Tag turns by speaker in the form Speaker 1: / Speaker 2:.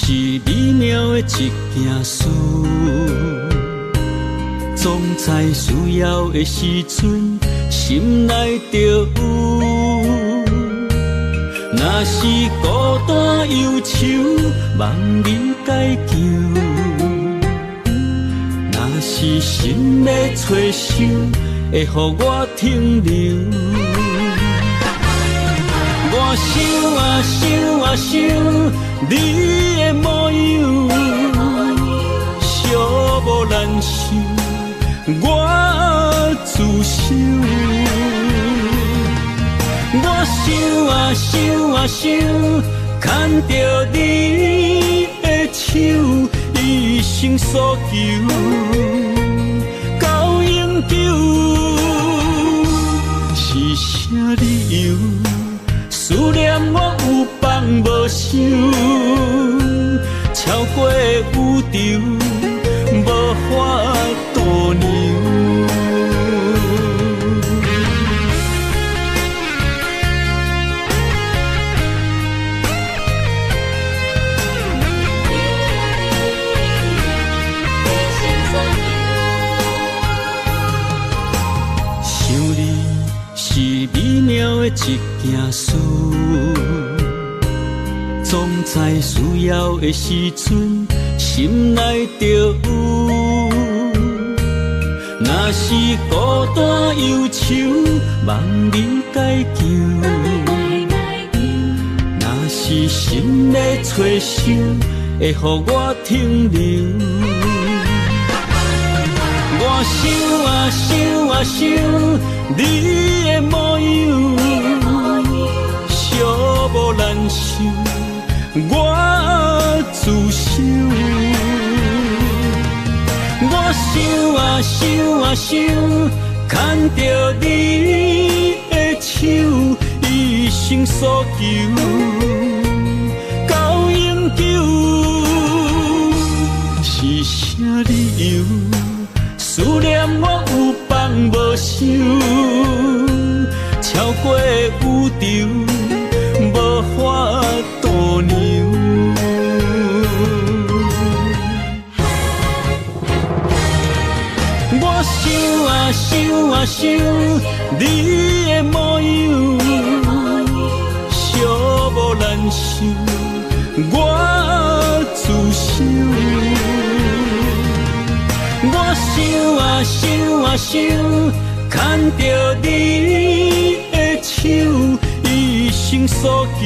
Speaker 1: 是美妙的一件事，总在需要的时阵，心内就有。若是孤单忧愁，望你解救；若是心要找想，会予我停留。我想啊想啊想，你的模样，寂无难受，我自首。我想啊想啊想，牵着你的手，一生所求到永久。是啥理由？思念我有放无收，超过宇宙，无法度量。想你是美妙的一件事，总在需要的时阵，心内就有。若是孤单忧愁，望你解救；若是心要找想，会予我停留。我想啊想啊想，你的模样，寂无难受，我自首。我想啊想啊想，牵着你的手，一生所求到永久。是啥理由？思念我有放无收，超过宇宙，无法度量。我想啊想啊想，你的模样，寂无难受，我自首。我想啊想啊想，牵着你的手，一生所求